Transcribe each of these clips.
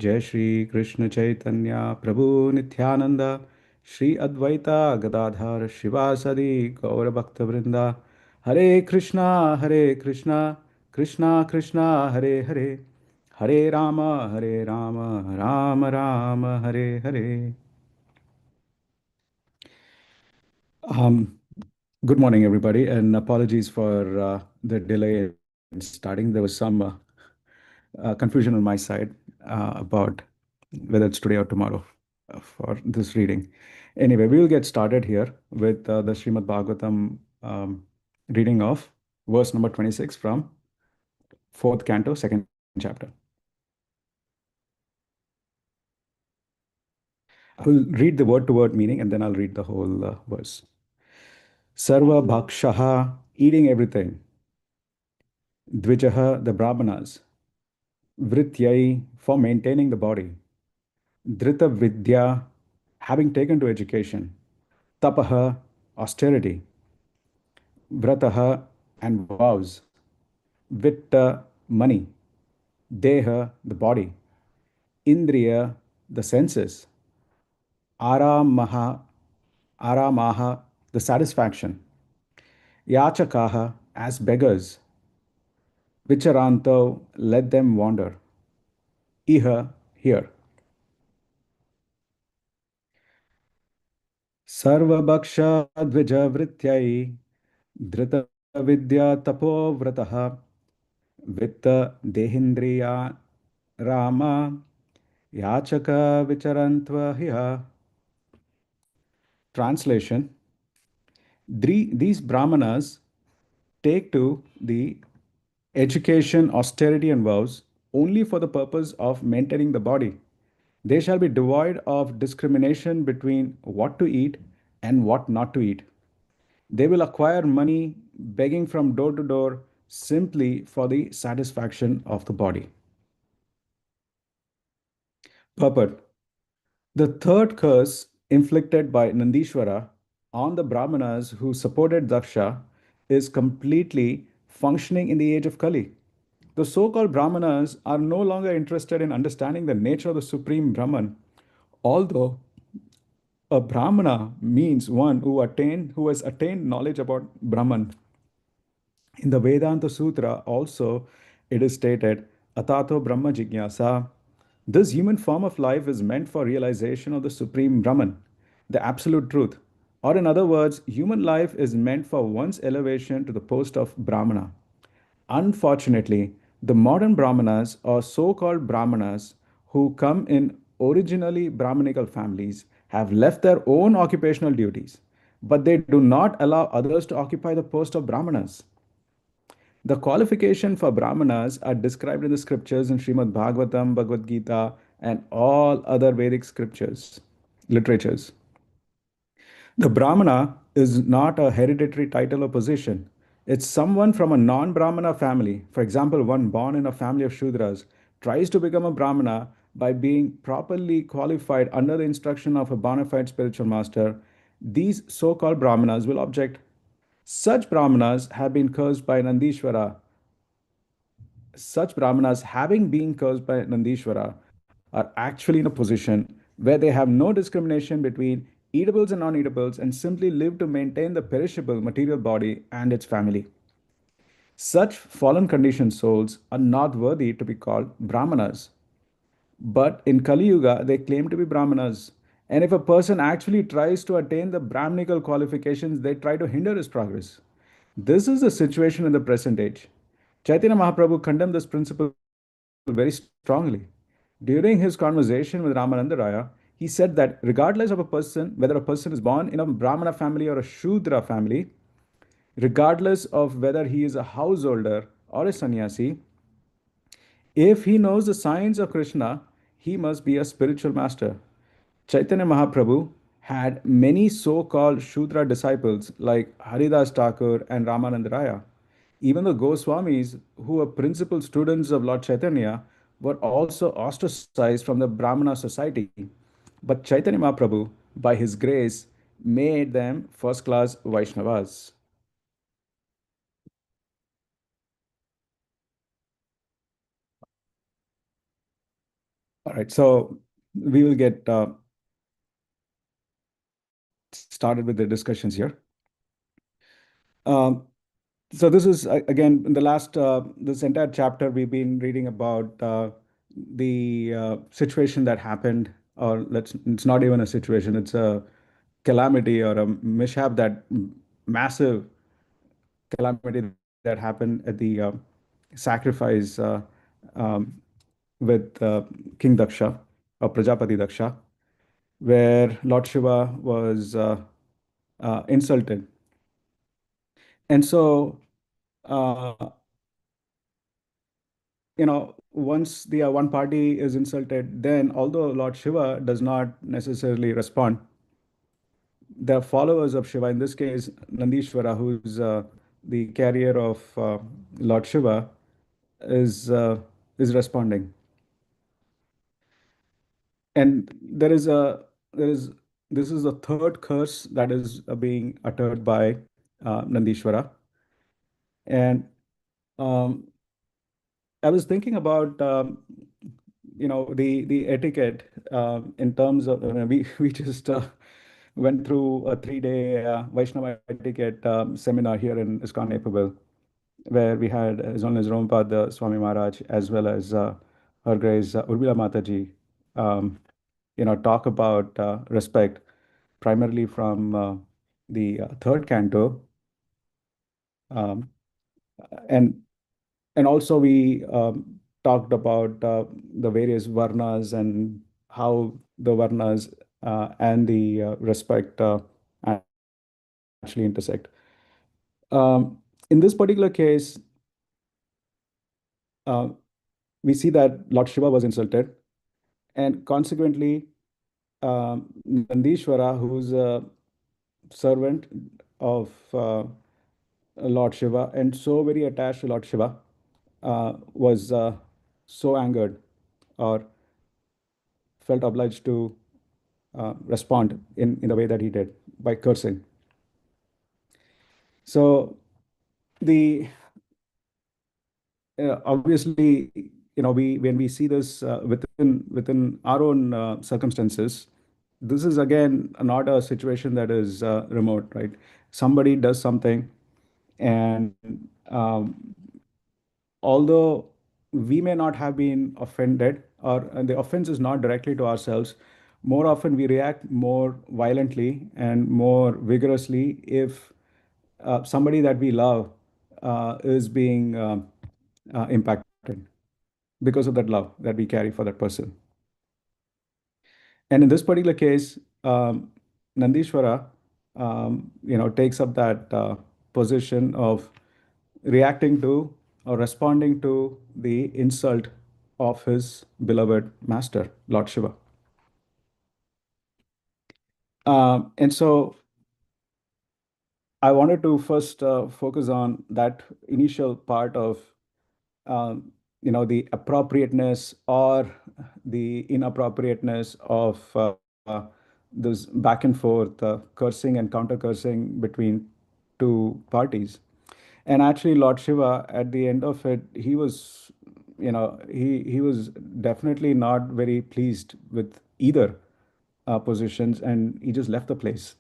जय श्री कृष्ण चैतन्य प्रभु नित्यानंद श्री अद्वैता गदाधर शिवासदि गौर भक्त वृंदा हरे Krishna Krishna Krishna Hare Hare Hare Ram Ram Ram Hare Hare. Um, Good morning, everybody, and apologies for the delay in starting. There was some confusion on my side about whether it's today or tomorrow for this reading. Anyway, we will get started here with the Srimad Bhagavatam reading of verse number 26 from fourth canto, second chapter. I will read the word to word meaning and then I'll read the whole verse. Sarva Bhakshaha, eating everything. Dvijaha, the Brahmanas. Vrityai, for maintaining the body. Drita Vidya, having taken to education. Tapaha, austerity. Vrataha, and vows. Vitta, money. Deha, the body. Indriya, the senses. Aramaha, Aramaha, the satisfaction. Yachakaha, as beggars. Vicharanto, let them wander. Iha, here. Sarvabhaksha Dvija Vrityai Dhrita Vidya Tapovratah Vitta Dehindriya Rama Yachaka Vicharantva Hiya. Translation: these Brahmanas take to the education, austerity, and vows only for the purpose of maintaining the body. They shall be devoid of discrimination between what to eat and what not to eat. They will acquire money begging from door to door simply for the satisfaction of the body. Purport: the third curse inflicted by Nandishvara on the Brahmanas who supported Daksha is completely functioning in the age of Kali. The so called Brahmanas are no longer interested in understanding the nature of the Supreme Brahman, although a Brahmana means one who has attained knowledge about Brahman. In the Vedanta Sutra, also, it is stated, Atato Brahma Jigyasa. This human form of life is meant for realization of the Supreme Brahman, the Absolute Truth. Or, in other words, human life is meant for one's elevation to the post of Brahmana. Unfortunately, the modern Brahmanas or so called Brahmanas who come in originally Brahmanical families have left their own occupational duties, but they do not allow others to occupy the post of Brahmanas. The qualification for Brahmanas are described in the scriptures in Srimad Bhagavatam, Bhagavad Gita, and all other Vedic scriptures, literatures. The Brahmana is not a hereditary title or position. It's someone from a non Brahmana family. For example, one born in a family of Shudras tries to become a Brahmana by being properly qualified under the instruction of a bona fide spiritual master. These so called Brahmanas will object. Such Brahmanas have been cursed by Nandishvara. Such Brahmanas, having been cursed by Nandishvara, are actually in a position where they have no discrimination between eatables and non eatables and simply live to maintain the perishable material body and its family. Such fallen conditioned souls are not worthy to be called Brahmanas. But in Kali Yuga, they claim to be Brahmanas. And if a person actually tries to attain the Brahminical qualifications, they try to hinder his progress. This is the situation in the present age. Chaitanya Mahaprabhu condemned this principle very strongly. During his conversation with Ramananda Raya, he said that regardless of a person, whether a person is born in a Brahmana family or a Shudra family, regardless of whether he is a householder or a sannyasi, if he knows the signs of Krishna, he must be a spiritual master. Chaitanya Mahaprabhu had many so called Shudra disciples like Haridas Thakur and Ramananda Raya. Even the Goswamis, who were principal students of Lord Chaitanya, were also ostracized from the Brahmana society. But Chaitanya Mahaprabhu, by his grace, made them first class Vaishnavas. All right, so we will get started with the discussions here. Um, so this is again in the last this entire chapter we've been reading about the situation that happened, or it's not even a situation, it's a calamity or a mishap, that massive calamity that happened at the sacrifice um, with King Daksha or Prajapati Daksha, where Lord Shiva was insulted. And so, uh, once the one party is insulted, then although Lord Shiva does not necessarily respond, the followers of Shiva, in this case Nandishvara, who's the carrier of Lord Shiva, is uh, is responding. And there is this is the third curse that is being uttered by Nandishvara. And um, I was thinking about the etiquette in terms of we just went through a 3 day Vaishnava etiquette seminar here in ISKCON Naperville, where we had His Holiness Ramapada Swami Maharaj as well as Her Grace Urmila Mataji, talk about respect, primarily from the third canto, um, and also we talked about the various varnas and how the varnas and the respect actually intersect. In this particular case, uh, we see that Lord Shiva was insulted, and consequently, Nandishvara, who's a servant of Lord Shiva and so very attached to Lord Shiva, was so angered, or felt obliged to respond in the way that he did by cursing. So the obviously, we when we see this within our own circumstances, this is again not a situation that is remote, right? Somebody does something, and although we may not have been offended, or the offense is not directly to ourselves, more often we react more violently and more vigorously if somebody that we love is being impacted because of that love that we carry for that person. And in this particular case, Nandishvara, takes up that position of reacting to or responding to the insult of his beloved master, Lord Shiva. And so I wanted to first focus on that initial part of the appropriateness or the inappropriateness of this back and forth cursing and counter cursing between two parties. And actually, Lord Shiva, at the end of it, he was, he was definitely not very pleased with either positions, and he just left the place.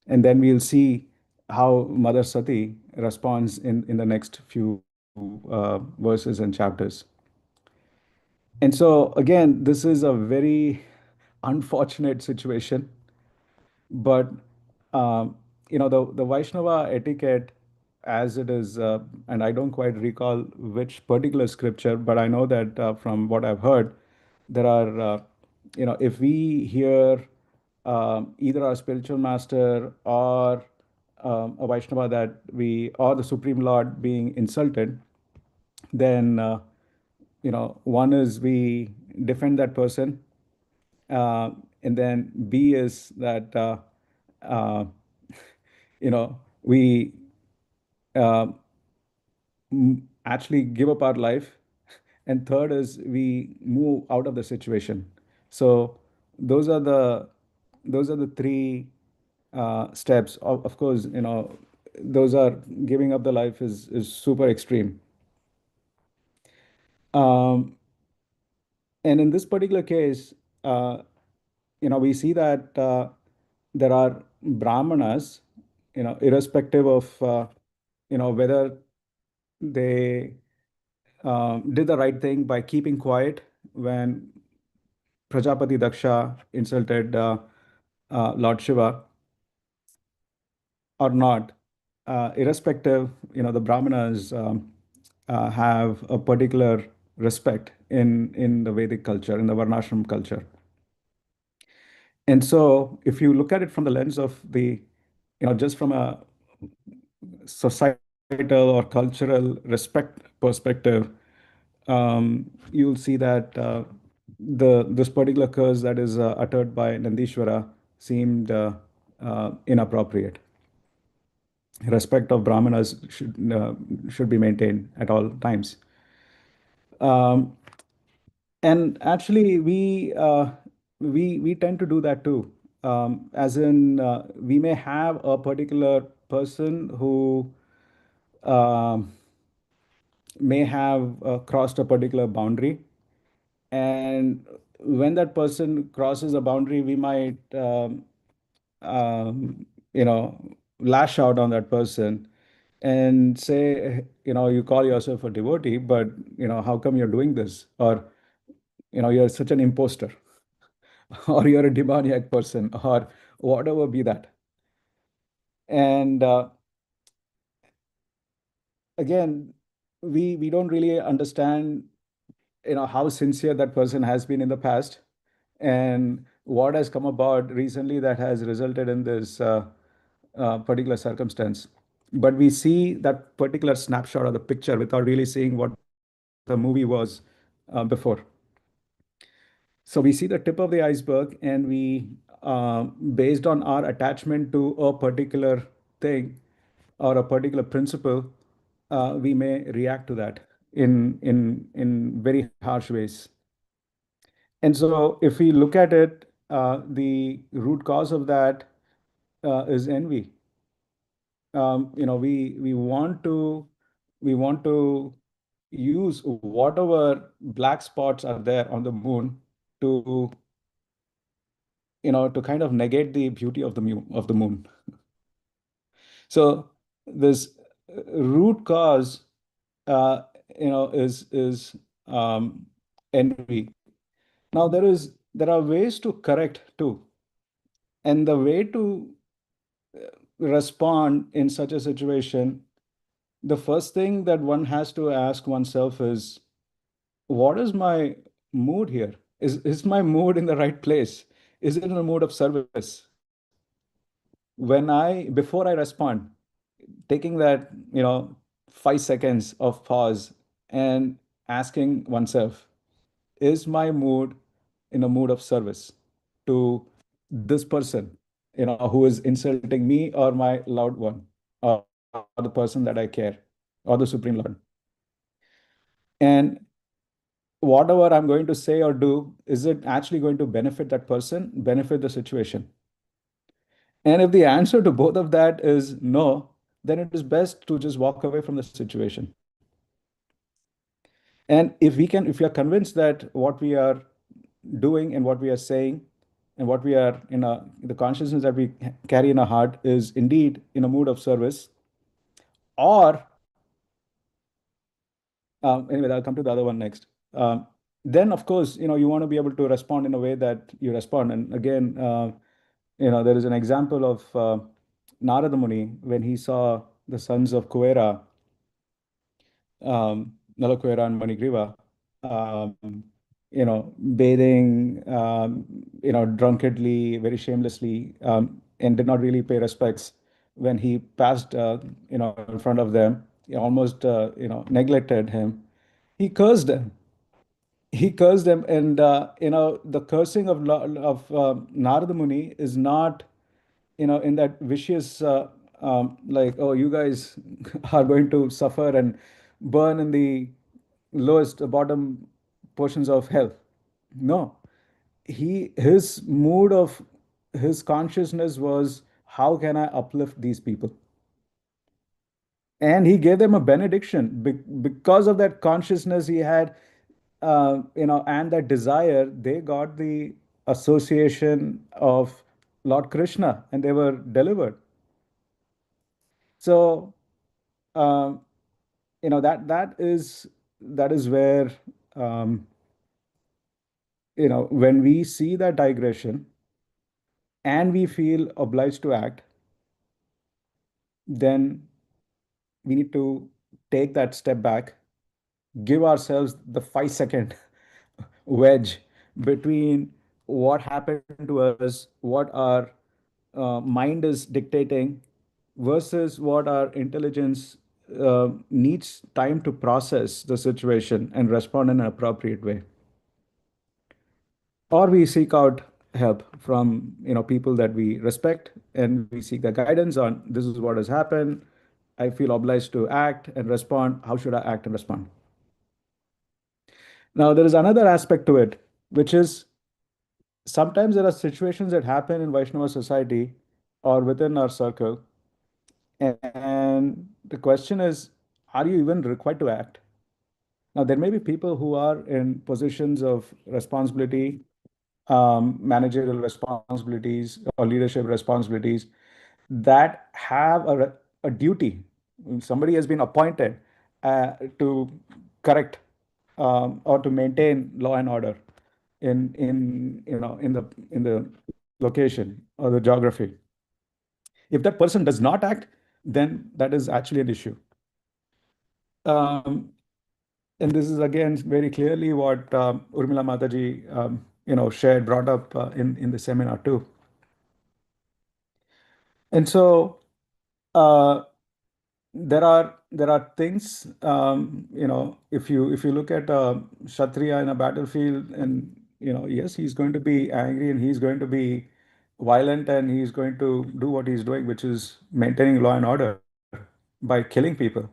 And then we'll see how Mother Sati responds in the next few verses and chapters. And so, again, this is a very unfortunate situation, but the Vaishnava etiquette, as it is, and I don't quite recall which particular scripture, but I know that from what I've heard, there are, if we hear either our spiritual master or a Vaishnava that or the Supreme Lord being insulted, then one is we defend that person, and then B is that uh, we uh, actually give up our life, and third is we move out of the situation. So those are the three steps. Of course, those are giving up the life is super extreme. Um, And in this particular case, uh, we see that there are brahmanas, irrespective of whether they did the right thing by keeping quiet when Prajapati Daksha insulted Lord Shiva or not. Irrespective, the Brahmanas have a particular respect in the Vedic culture, in the Varnashram culture. And so, if you look at it from the lens of just from a societal or cultural respect perspective, you'll see that the this particular curse that is uttered by Nandishwara seemed inappropriate. Respect of Brahmanas should be maintained at all times. Um, and actually, we tend to do that too. As in, we may have a particular person who um, may have crossed a particular boundary, and when that person crosses a boundary, we might um, you know lash out on that person and say, you call yourself a devotee, but how come you're doing this? Or you're such an imposter, or you're a demoniac person, or whatever be that. And again, we don't really understand how sincere that person has been in the past, and what has come about recently that has resulted in this particular circumstance. But we see that particular snapshot of the picture without really seeing what the movie was before. So we see the tip of the iceberg, and based on our attachment to a particular thing or a particular principle, we may react to that in very harsh ways. And so, if we look at it, the root cause of that is envy. We want to use whatever black spots are there on the moon to to kind of negate the beauty of the moon. So this root cause, uh, is um, envy. Now there are ways to correct too, and the way to respond in such a situation, the first thing that one has to ask oneself is, what is my mood here? Is my mood in the right place? Is it in a mood of service? Before I respond, taking that 5 seconds of pause and asking oneself, is my mood in a mood of service to this person, who is insulting me or my loved one, or the person that I care, or the Supreme Lord? And whatever I'm going to say or do, is it actually going to benefit that person, benefit the situation? And if the answer to both of that is no, then it is best to just walk away from the situation. And if we are convinced that what we are doing and what we are saying and what we are the consciousness that we carry in our heart is indeed in a mood of service, or anyway, I'll come to the other one next. Then, of course, you want to be able to respond in a way that you respond. And again, there is an example of Narada Muni when he saw the sons of Kuera, Nalakuera and Manigriva, bathing, drunkenly, very shamelessly, and did not really pay respects when he passed, in front of them. He almost, neglected him. He cursed them. He cursed them, and the cursing of Narada Muni is not in that vicious, like, oh, you guys are going to suffer and burn in the lowest bottom portions of hell. No, his mood of his consciousness was, how can I uplift these people? And he gave them a benediction because of that consciousness he had. and that desire, they got the association of Lord Krishna, and they were delivered. So, um, that is where, um, when we see that digression and we feel obliged to act, then we need to take that step back, give ourselves the 5 second wedge between what happened to us, what our mind is dictating, versus what our intelligence needs time to process the situation and respond in an appropriate way. Or we seek out help from people that we respect, and we seek their guidance on, this is what has happened. I feel obliged to act and respond. How should I act and respond? Now, there is another aspect to it, which is sometimes there are situations that happen in Vaishnava society or within our circle, and the question is, are you even required to act? Now, there may be people who are in positions of responsibility, managerial responsibilities or leadership responsibilities, that have a duty. Somebody has been appointed to correct, or to maintain law and order in the location or the geography. If that person does not act, then that is actually an issue. Um, and this is again very clearly what Urmila Mataji shared, brought up in the seminar too. And so uh, there are things, if you look at Kshatriya in a battlefield, and yes, he's going to be angry and he's going to be violent and he's going to do what he's doing, which is maintaining law and order by killing people.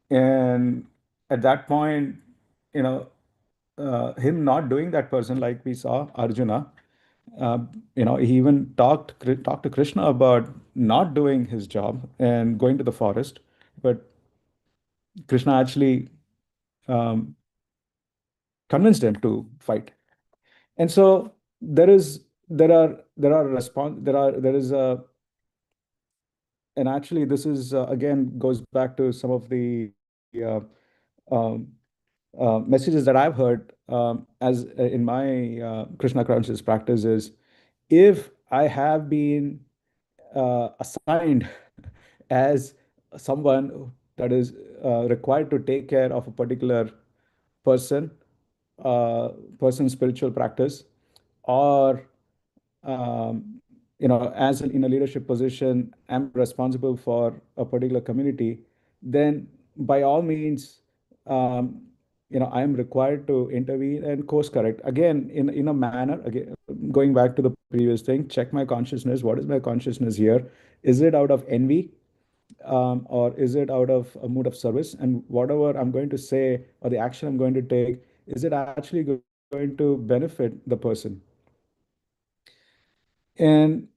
And at that point, you know, him not doing that person, like we saw Arjuna, uh, he even talked to Krishna about not doing his job and going to the forest, but Krishna actually um, convinced him to fight. And so there is a, and actually this is again goes back to some of the um, messages that I've heard, as in my Krishna conscious practice, is if I have been assigned as someone that is required to take care of a particular person, uh, person's spiritual practice, or as in a leadership position, I'm responsible for a particular community, then by all means, um, I am required to intervene and course correct. Again, in a manner, again, going back to the previous thing, check my consciousness. What is my consciousness here? Is it out of envy? Or is it out of a mood of service? And whatever I'm going to say or the action I'm going to take, is it actually going to benefit the person? And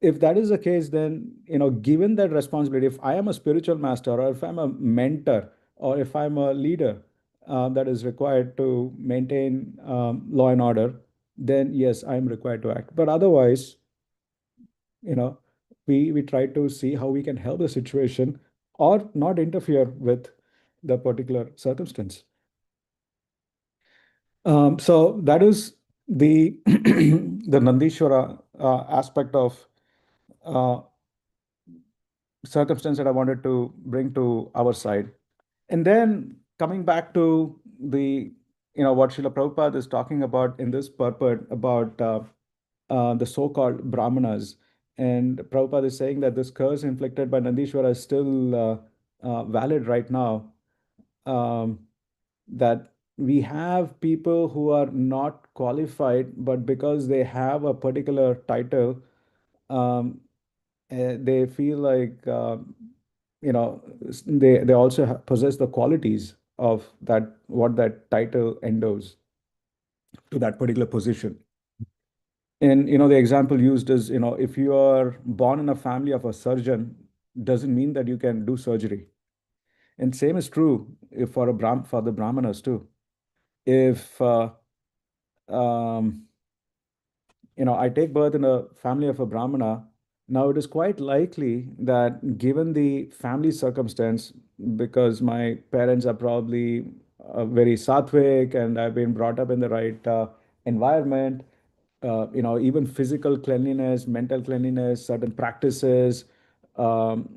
if that is the case, then, given that responsibility, if I am a spiritual master, or if I'm a mentor, or if I'm a leader that is required to maintain law and order, then yes, I'm required to act. But otherwise, you know, we try to see how we can help the situation or not interfere with the particular circumstance. So that is the the Nandishwara aspect of uh, circumstance that I wanted to bring to our side. And then coming back to what Srila Prabhupada is talking about in this purport about the so-called Brahmanas. And Prabhupada is saying that this curse inflicted by Nandishwara is still valid right now. Um, that we have people who are not qualified, but because they have a particular title, um, they feel like they also possess the qualities of that what that title endows to that particular position. And the example used is, if you are born in a family of a surgeon, doesn't mean that you can do surgery. And same is true for the Brahmanas too. if um, I take birth in a family of a Brahmana, now it is quite likely that given the family circumstance, because my parents are probably very sattvic and I've been brought up in the right environment, even physical cleanliness, mental cleanliness, certain practices, um,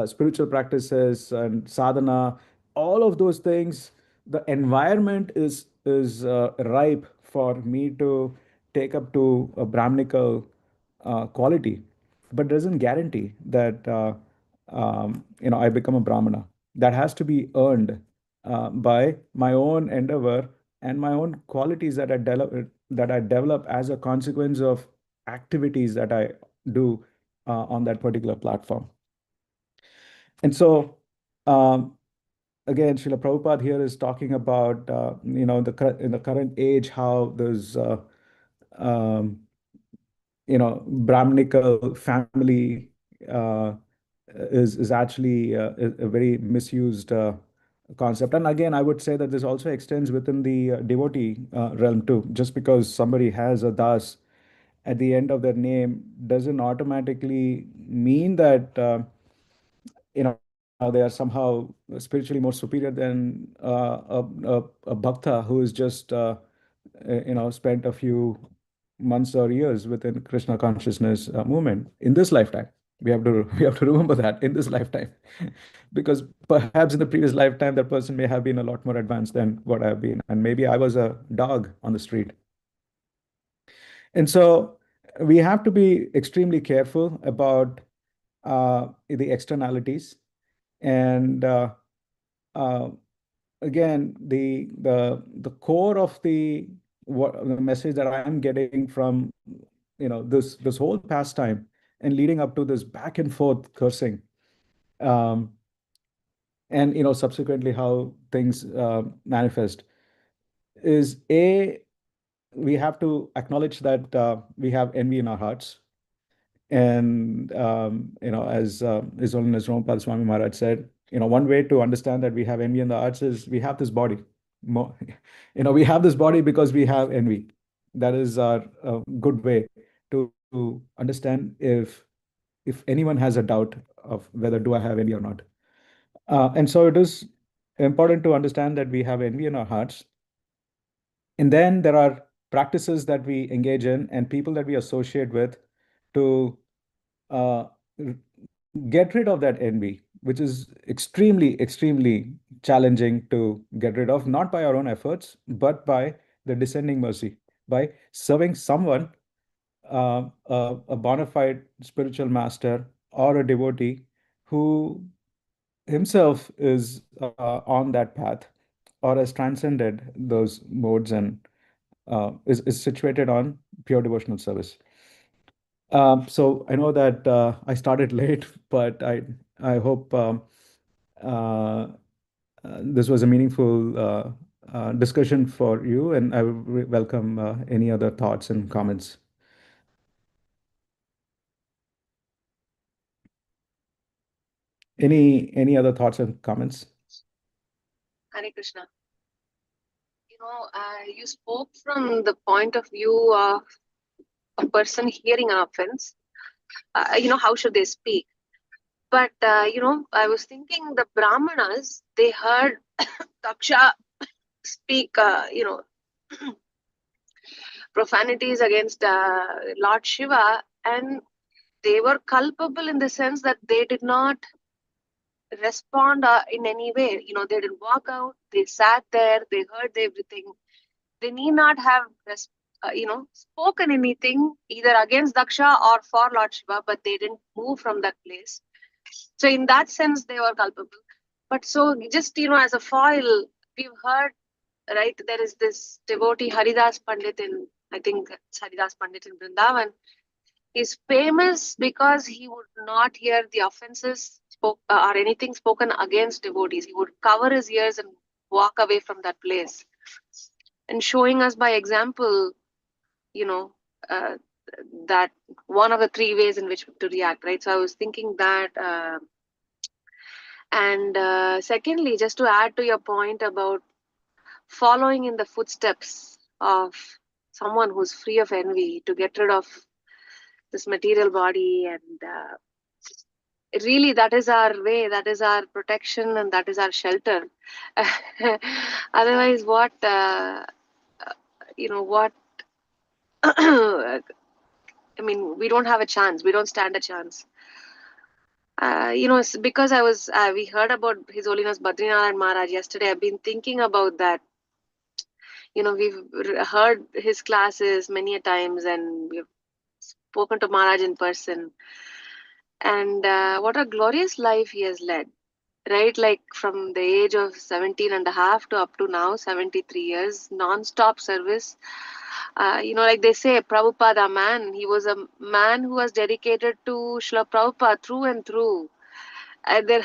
spiritual practices, and sadhana, all of those things, the environment is ripe for me to take up to a Brahminical quality, but doesn't guarantee that I become a Brahmana. That has to be earned by my own endeavor and my own qualities that I develop as a consequence of activities that I do on that particular platform. And so, um, again, Srila Prabhupada here is talking about in the current age how there's um, Brahminical family uh, is actually a very misused concept. And again, I would say that this also extends within the devotee realm too. Just because somebody has a das at the end of their name doesn't automatically mean that they are somehow spiritually more superior than a bhakta who is just spent a few months or years within Krishna consciousness movement in this lifetime. We have to remember that in this lifetime, because perhaps in the previous lifetime that person may have been a lot more advanced than what I have been, and maybe I was a dog on the street. And so we have to be extremely careful about the externalities. And uh, again, the core of the message that I'm getting from this whole pastime and leading up to this back and forth cursing, um, and subsequently how things manifest, is a we have to acknowledge that we have envy in our hearts. And as His Holiness Romapal Swami Maharaj said, one way to understand that we have envy in the hearts is we have this body. Mo- we have this body because we have envy. That is our good way to understand if anyone has a doubt of whether do I have envy or not. And so it is important to understand that we have envy in our hearts. And then there are practices that we engage in and people that we associate with to uh, get rid of that envy, which is extremely, extremely challenging to get rid of, not by our own efforts, but by the descending mercy, by serving someone, a bona fide spiritual master or a devotee who himself is on that path or has transcended those modes and is situated on pure devotional service. So I know that I started late, but I hope uh, this was a meaningful discussion for you, and I will welcome any other thoughts and comments. Any other thoughts and comments? Hare Krishna. You spoke from the point of view of a person hearing an offense. How should they speak? But I was thinking the Brahmanas, they heard Daksha speak, profanities against Lord Shiva, and they were culpable in the sense that they did not respond in any way. They didn't walk out. They sat there. They heard everything. They need not have spoken anything either against Daksha or for Lord Shiva, but they didn't move from that place. So in that sense, they were culpable. But so just as a foil, we've heard, right? There is this devotee Haridas Pandit in, I think it's Haridas Pandit in Vrindavan. He's famous because he would not hear the offenses or anything spoken against devotees. He would cover his ears and walk away from that place, and showing us by example, you know, uh, that one of the three ways in which to react, right? So I was thinking that, and secondly, just to add to your point about following in the footsteps of someone who's free of envy to get rid of this material body. And really, that is our way, that is our protection, and that is our shelter. Otherwise, what, what, I mean, we don't have a chance, we don't stand a chance. Because we heard about His Holiness Badrinath Maharaj yesterday. I've been thinking about that. We've heard his classes many a times, and we've spoken to Maharaj in person. And what a glorious life he has led, right? Like from the age of 17 and a half to up to now, 73 years, non-stop service. Like they say, Prabhupada man, he was a man who was dedicated to Srila Prabhupada through and through. And there,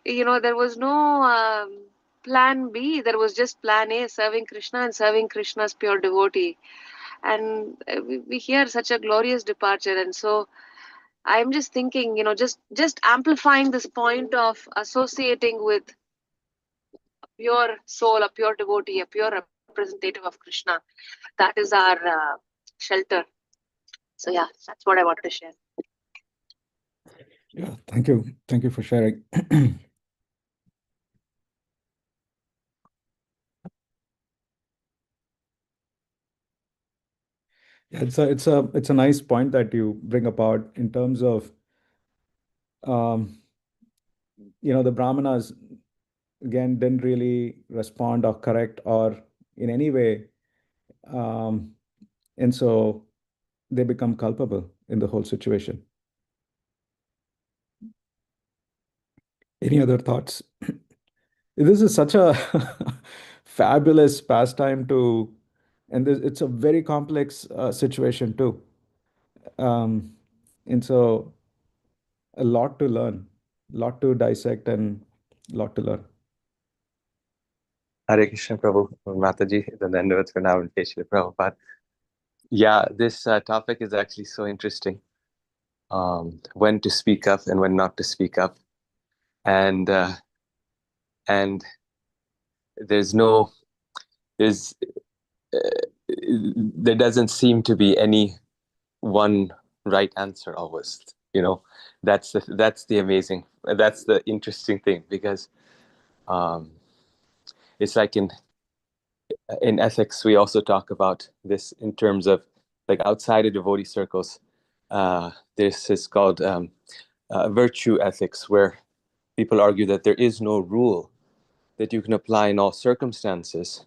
there was no plan B. There was just plan A, serving Krishna and serving Krishna's pure devotee. And we hear such a glorious departure. And so I'm just thinking, just amplifying this point of associating with a pure soul, a pure devotee, a pure representative of Krishna. That is our shelter. So yeah, that's what I wanted to share. Yeah, thank you. Thank you for sharing. Yeah, it's a nice point that you bring about in terms of the Brahmanas again didn't really respond or correct or in any way, um, and so they become culpable in the whole situation. Any other thoughts? This is such a fabulous pastime and it's a very complex situation too. Um, and so a lot to learn, lot to dissect, and a lot to learn. Hare Krishna, Prabhu, Mataji, the Dandavats Pranam and Prabhupada. Yeah, this topic is actually so interesting. When to speak up and when not to speak up, and there's there doesn't seem to be any one right answer always. That's the interesting thing, because it's like in ethics we also talk about this in terms of, like, outside of devotee circles. This is called virtue ethics, where people argue that there is no rule that you can apply in all circumstances.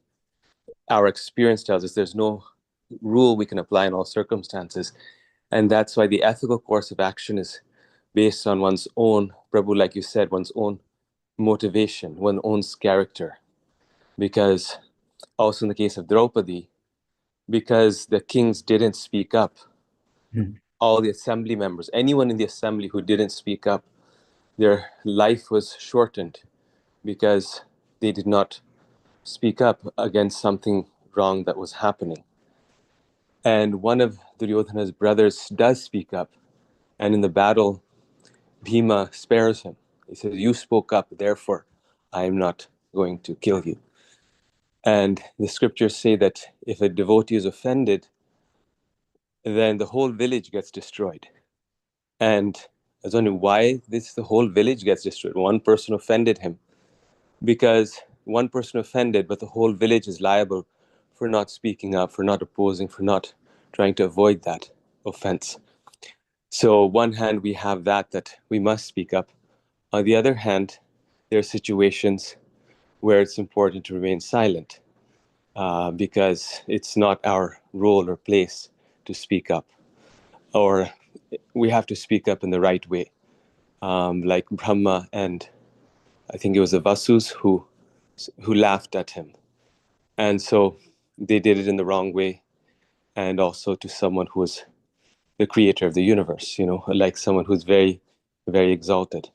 Our experience tells us there's no rule we can apply in all circumstances. And that's why the ethical course of action is based on one's own, Prabhu, like you said, one's own motivation, one's own character. Because also in the case of Draupadi, because the kings didn't speak up, all the assembly members, anyone in the assembly who didn't speak up, their life was shortened because they did not speak up against something wrong that was happening. And one of Duryodhana's brothers does speak up, and in the battle, Bhima spares him. He says, "You spoke up, therefore I am not going to kill you." And the scriptures say that if a devotee is offended, then the whole village gets destroyed. And I was wondering why the whole village gets destroyed. One person offended him. Because one person offended, but the whole village is liable for not speaking up, for not opposing, for not trying to avoid that offense. So on one hand, we have that we must speak up. On the other hand, there are situations where it's important to remain silent, because it's not our role or place to speak up, or we have to speak up in the right way. Like Brahma and I think it was the Vasus who laughed at him. And so they did it in the wrong way. And also to someone who was the creator of the universe, like someone who's very, very exalted.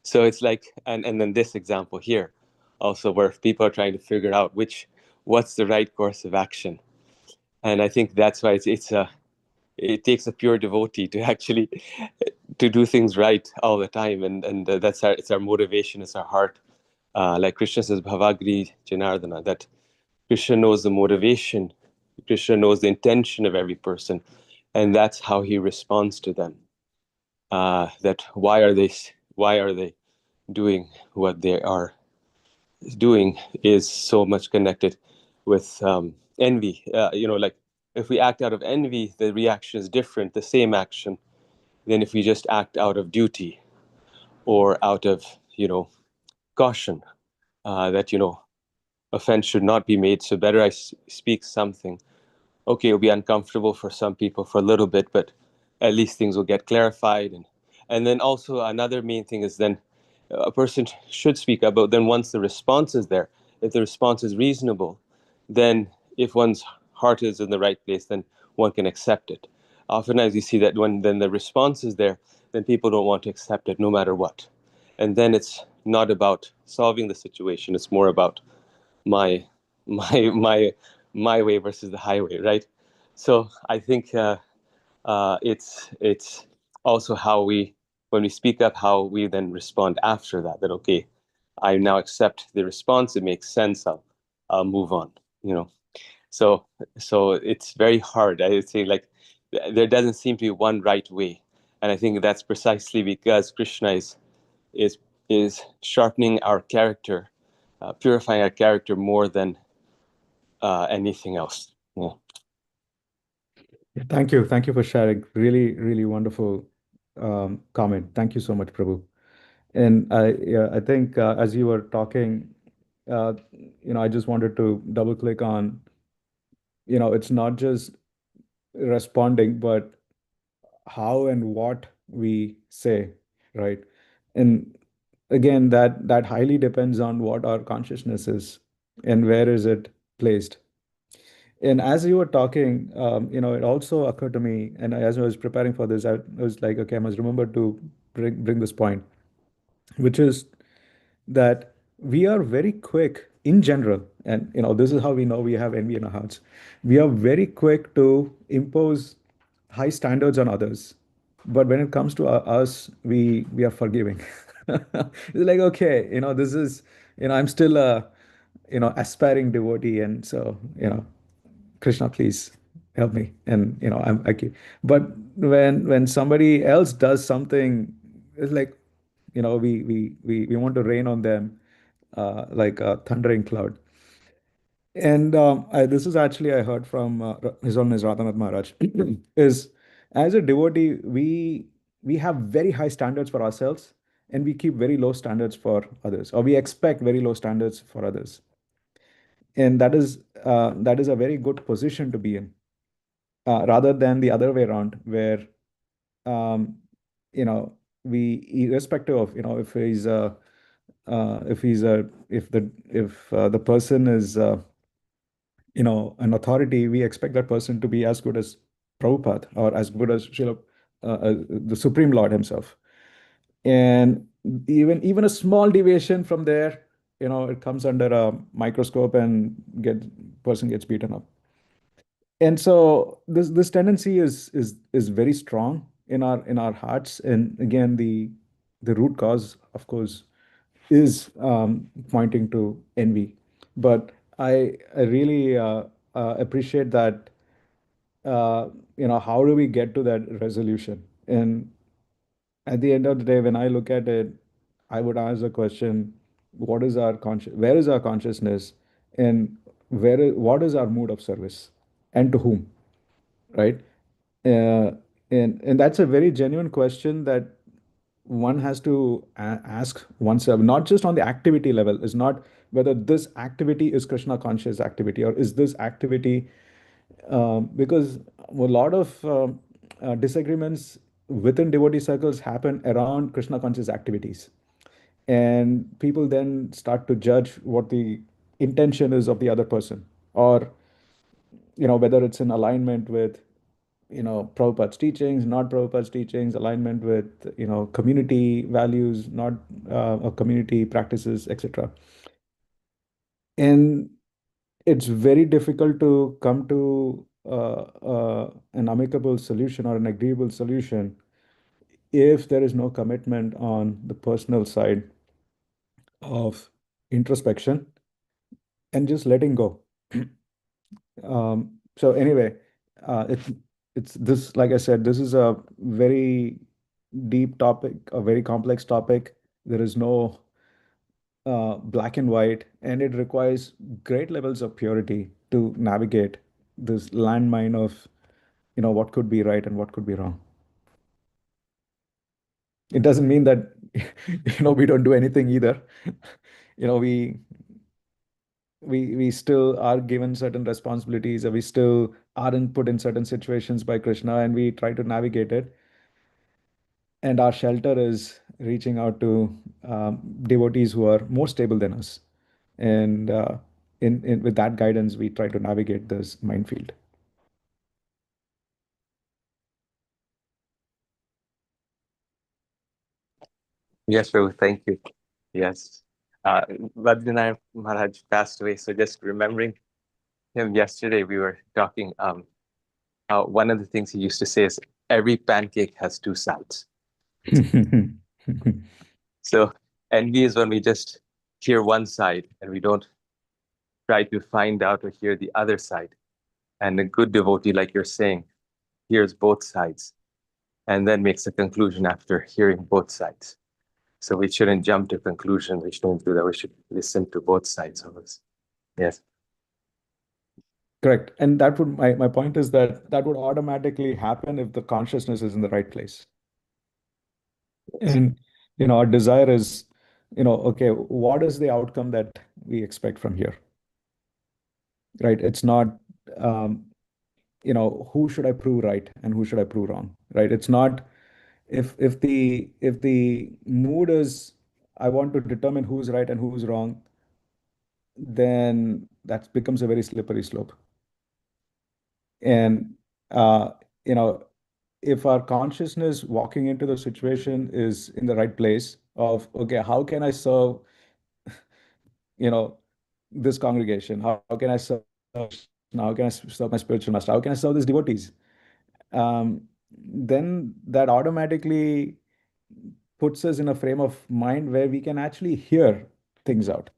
So it's like, and then this example here, also where people are trying to figure out what's the right course of action. And I think that's why it takes a pure devotee to actually to do things right all the time. And it's our motivation, it's our heart. Like Krishna says, Bhavagri Janardana, that Krishna knows the motivation. Krishna knows the intention of every person, and that's how he responds to them. That why are they doing what they are doing is so much connected with envy. Like if we act out of envy, the reaction is different, the same action, than if we just act out of duty or out of, caution, that, offense should not be made. So better I speak something. Okay, it'll be uncomfortable for some people for a little bit, but at least things will get clarified. And then also another main thing is then a person should speak up, but then once the response is there, if the response is reasonable, then if one's heart is in the right place, then one can accept it. Oftentimes you see that when then the response is there, then people don't want to accept it no matter what. And then it's not about solving the situation, it's more about my my my way versus the highway, right? So I think it's also how we, when we speak up, how we then respond after that. That okay, I now accept the response. It makes sense. I'll move on. So it's very hard. I would say like there doesn't seem to be one right way, and I think that's precisely because Krishna is is sharpening our character, purifying our character more than anything else. Yeah. Yeah, thank you. Thank you for sharing. Really, really wonderful comment. Thank you so much, Prabhu. And yeah, I think as you were talking, uh, I just wanted to double click on, it's not just responding, but how and what we say, right? And again, that highly depends on what our consciousness is and where is it placed. And as you were talking, it also occurred to me, and as I was preparing for this, I was like, okay, I must remember to bring this point, which is that we are very quick in general, and this is how we know we have envy in our hearts. We are very quick to impose high standards on others, but when it comes to us, we are forgiving. It's like, okay, this is, I'm still a, aspiring devotee, and so, Krishna, please help me. And I keep, but when somebody else does something, it's like, we want to rain on them like a thundering cloud. And this is actually I heard from His Holiness Radhanath Maharaj is as a devotee we have very high standards for ourselves and we keep very low standards for others, or we expect very low standards for others, and that is a very good position to be in, rather than the other way around where um, you know we, irrespective of if the person is an authority, we expect that person to be as good as Prabhupada or as good as the Supreme Lord himself. And even a small deviation from there, it comes under a microscope and person gets beaten up. And so this tendency is very strong in our hearts. And again, the root cause, of course, is pointing to envy. But I really appreciate that. How do we get to that resolution? And at the end of the day, when I look at it, I would ask the question: What is our Where is our consciousness, and what is our mood of service, and to whom? Right? Uh, and that's a very genuine question that one has to ask oneself, not just on the activity level. Is not whether this activity is Krishna conscious activity or is this activity, because a lot of disagreements within devotee circles happen around Krishna conscious activities, and people then start to judge what the intention is of the other person, or whether it's in alignment with Prabhupada's teachings, not Prabhupada's teachings, alignment with community values, not or community practices, etc. And it's very difficult to come to an amicable solution or an agreeable solution if there is no commitment on the personal side of introspection and just letting go. So anyway, it's this, like I said, this is a very deep topic, a very complex topic. There is no black and white, and it requires great levels of purity to navigate this landmine of, what could be right and what could be wrong. It doesn't mean that, we don't do anything either. You know, we still are given certain responsibilities, or we still aren't put in certain situations by Krishna, and we try to navigate it. And our shelter is reaching out to devotees who are more stable than us. And with that guidance, we try to navigate this minefield. Yes, Prabhu, thank you. Yes. Badrinath Maharaj passed away, so just remembering him yesterday, we were talking. One of the things he used to say is, every pancake has two sides. So envy is when we just hear one side and we don't try to find out or hear the other side. And a good devotee, like you're saying, hears both sides and then makes a conclusion after hearing both sides. So we shouldn't jump to conclusion. We shouldn't do that. We should listen to both sides of us. Yes. Correct. And my point is that that would automatically happen if the consciousness is in the right place. And, our desire is, okay, what is the outcome that we expect from here? Right? It's not, um, who should I prove right and who should I prove wrong? Right? It's not, if the mood is, I want to determine who's right and who's wrong, then that becomes a very slippery slope. And uh, you know, if our consciousness walking into the situation is in the right place of, okay, how can I serve, you know, this congregation? How can I serve? How can I serve my spiritual master? How can I serve these devotees? Then that automatically puts us in a frame of mind where we can actually hear things out.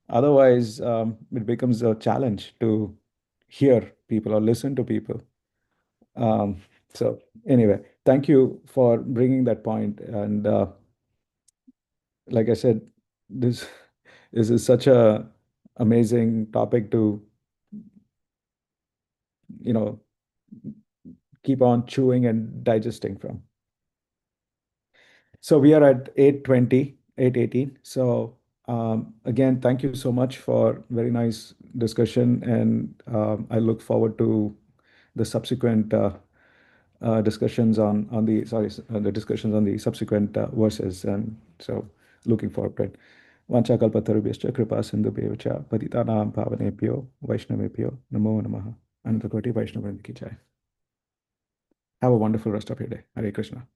Otherwise, it becomes a challenge to hear people or listen to people. So anyway, thank you for bringing that point. And like I said, this this is such a amazing topic to, you know, keep on chewing and digesting from. So we are at 8:20, 8:18. So again, thank you so much for very nice discussion, and I look forward to the subsequent discussions on the the discussions on the subsequent verses, and so looking forward to it. Vanchakalpatarubhyascha kripa sindhubhyo cha patitanam pavanebhyo vaishnavebhyo namo namaha. Anantakoti Vaishnava Vrinda ki jai. Have a wonderful rest of your day. Hare Krishna.